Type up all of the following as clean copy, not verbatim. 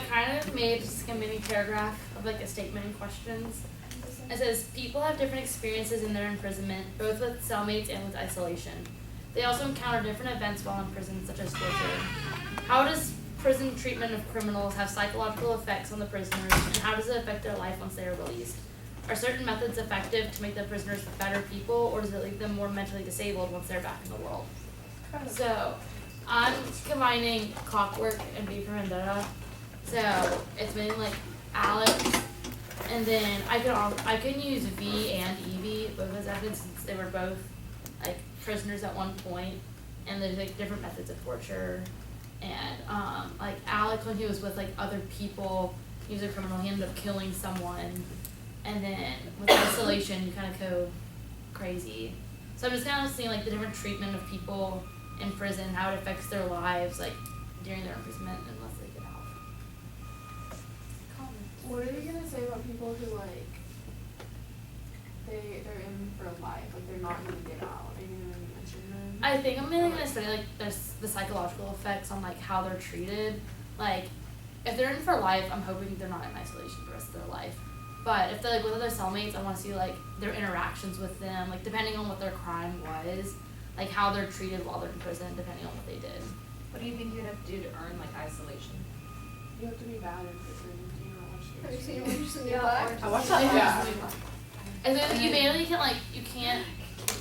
kind of made just like a mini paragraph of like a statement and questions. It says, people have different experiences in their imprisonment, both with cellmates and with isolation. They also encounter different events while in prison, such as torture. How does prison treatment of criminals have psychological effects on the prisoners, and how does it affect their life once they are released? Are certain methods effective to make the prisoners better people, or does it leave them more mentally disabled once they're back in the world? So, I'm combining Clockwork and V for Vendetta. So, it's mainly like Alex, and then I can use V and Evie, both as evidence, since they were both like prisoners at one point, and there's like different methods of torture. And like Alex, when he was with like other people, he was a criminal, he ended up killing someone. And then with isolation, you kind of go crazy. So I'm just kind of seeing like the different treatment of people in prison, how it affects their lives, like during their imprisonment, unless they get out. What are you gonna say about people who like they're in for life, like they're not gonna get out? Are you gonna mention them? I think I'm mainly gonna study like the psychological effects on like how they're treated. Like if they're in for life, I'm hoping they're not in isolation for the rest of their life. But if they're like with other cellmates, I want to see like their interactions with them, like depending on what their crime was, like how they're treated while they're in prison, depending on what they did. What do you think you'd have to do to earn like isolation? You have to be bad in prison. Do you not watch the Have you seen show? Orange is the New Black? I watched that. Yeah. Yeah. And then you mainly you can't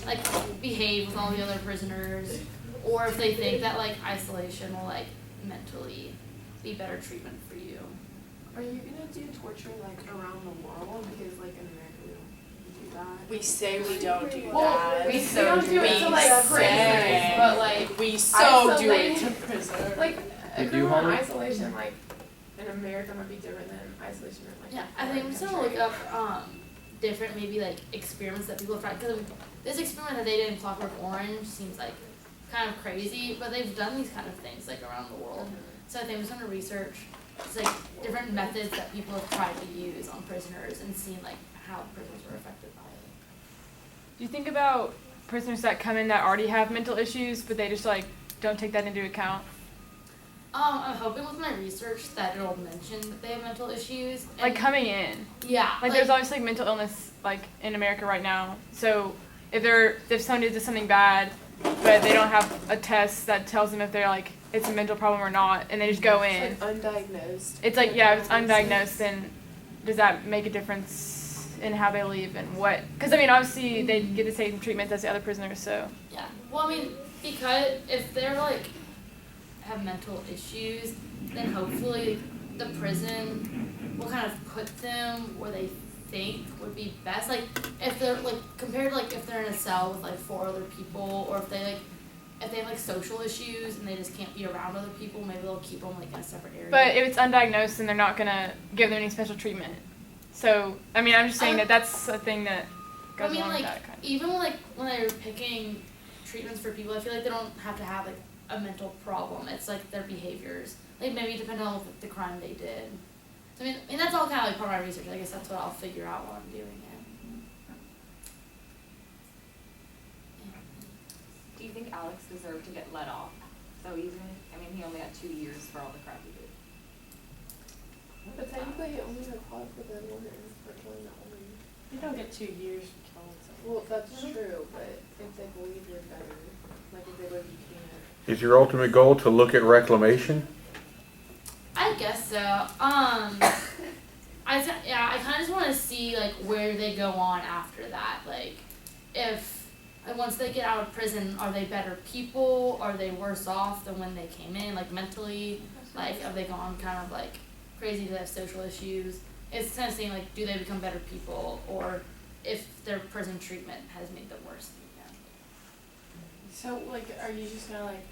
like behave with all the other prisoners, or if they think that like isolation will like mentally be better treatment for you. Are you gonna do torture like around the world? Because like in America we don't do that. We say we don't do Well, that. we don't do it to like prisoners, but like we so do it to isolate- prisoners. like Did if you, you're in homie? isolation, like in America might be different than isolation in like. Yeah, a I think I'm foreign just gonna country. look up different maybe like experiments that people have tried, because this experiment that they did in Clockwork Orange seems like kind of crazy, but they've done these kind of things like around the world. So I think I'm just gonna research it's like different methods that people have tried to use on prisoners and seeing like how prisoners were affected by it. Do you think about prisoners that come in that already have mental issues, but they just like don't take that into account? I'm hoping with my research that it'll mention that they have mental issues. And Like coming in. yeah, Like there's obviously mental illness like in America right now. So if someone does something bad, but they don't have a test that tells them if they're like it's a mental problem or not, and they just go in. It's like undiagnosed. It's like, yeah, if it's undiagnosed, then does that make a difference in how they leave and what? Because, I mean, obviously, they get the same treatment as the other prisoners, so. yeah. Well, I mean, because if they're like have mental issues, then hopefully the prison will kind of put them where they think would be best. Like if they're like compared to like if they're in a cell with like 4 other people, or if they have like social issues and they just can't be around other people, maybe they'll keep them like in a separate area. But if it's undiagnosed, then they're not going to give them any special treatment. So, I mean, I'm just saying that that's a thing that goes I mean, along like with that kind of. even like when they're picking treatments for people, I feel like they don't have to have like a mental problem. It's like their behaviors, like maybe depending on the crime they did. So, I mean that's all kind of like part of my research. I guess that's what I'll figure out while I'm doing it. Do you think Alex deserved to get let off so easily? I mean, he only had 2 years for all the crap he did. But technically, he only got caught for the woman for killing that woman. You don't get 2 years for killing someone. Well, that's true, but if they believe you're better, like if they believe you can't. Is your ultimate goal to look at reclamation? I guess so. I kind of just want to see like where they go on after that. Like, if like, once they get out of prison, are they better people? Are they worse off than when they came in? Like mentally, like have they gone kind of like crazy? Do they have social issues? It's kind of seeing like do they become better people, or if their prison treatment has made them worse. Yeah. So, like, are you just gonna, like,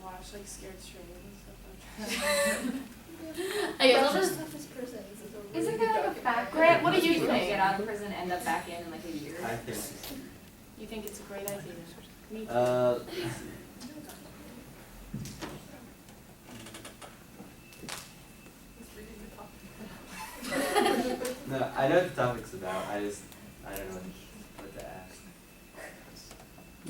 watch, like, Scared Straight and stuff like that? I guess I'll just Isn't there like a back? Grant, what do you think? Get out of prison, end up back in like a year. I think. You think it's a great idea? Me too. No, I know what the topic's about. I don't know what to ask.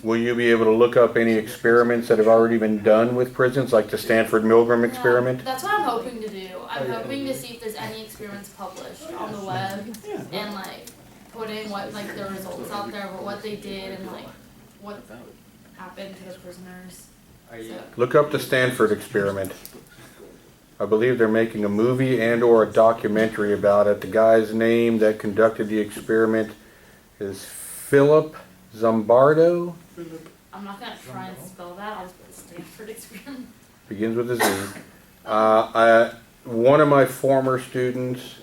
Will you be able to look up any experiments that have already been done with prisons, like the Stanford Milgram experiment? That's what I'm hoping to do. I'm hoping to see if there's any experiments published on the web and like putting what like the results out there of what they did and like what happened to the prisoners. Are you? Look up the Stanford experiment. I believe they're making a movie and or a documentary about it. The guy's name that conducted the experiment is Philip Zimbardo. I'm not gonna try and spell that. I'll just put the Stanford experiment. Begins with a Z. One of my former students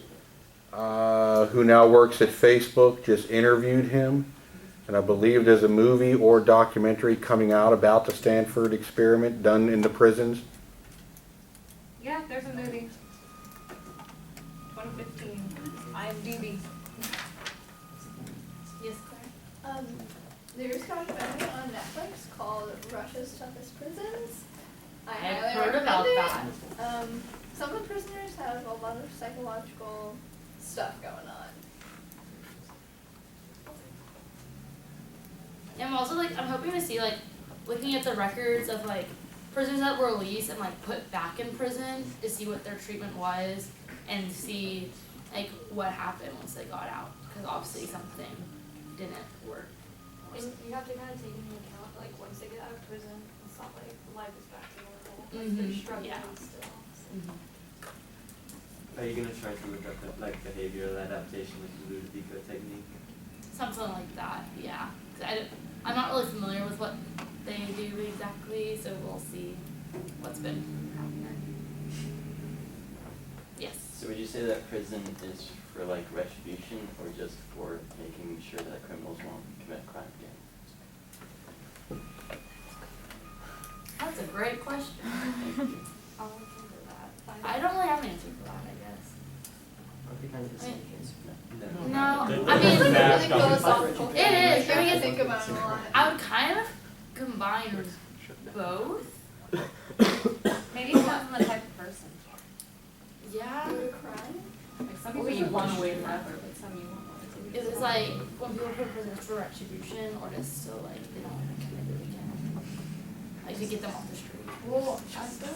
who now works at Facebook just interviewed him. And I believe there's a movie or documentary coming out about the Stanford experiment done in the prisons. Yeah, there's a movie. 2015. IMDb. Yes, Claire. There's a documentary on Netflix called Russia's Toughest Prisons. I I've highly heard recommend about it. that. Some of the prisoners have a lot of psychological stuff going on. And I'm also like I'm hoping to see like looking at the records of like prisoners that were released and like put back in prison to see what their treatment was and see like what happened once they got out because obviously something didn't work. And you have to kind of take into account, like, once they get out of prison, it's not like life is back to normal. Like, they're struggling Yeah. still. Are you gonna try to look up the, like behavioral adaptation, like the Ludovico technique? Something like that, yeah. 'Cause I'm not really familiar with what they do exactly, so we'll see what's been happening. Yes. So would you say that prison is for like retribution or just for making sure that criminals won't commit crime again? That's a great question. I'll look into that. I don't really have an answer for that, I guess. Okay. I mean, No. no, Good. I mean, It's like a really philosophical it thing. is. You I mean, have to it's- think about it a lot. I would kind of combine both. Maybe it depends on the type of person. Yeah. Do a crime? Like some people you want away forever, but some you won't want to. Is it like when people put prisoners for retribution or just so like they don't want to commit it again? Like to get them off the street. Well, I feel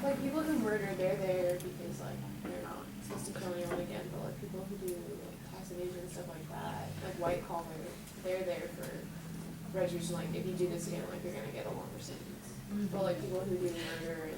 like people who murder, they're there because like they're not supposed to kill anyone again, but like people who do like tax evasion and stuff like that, like white collar, they're there for retribution. Like if you do this again, like you're gonna get a longer sentence. But like people who do murder and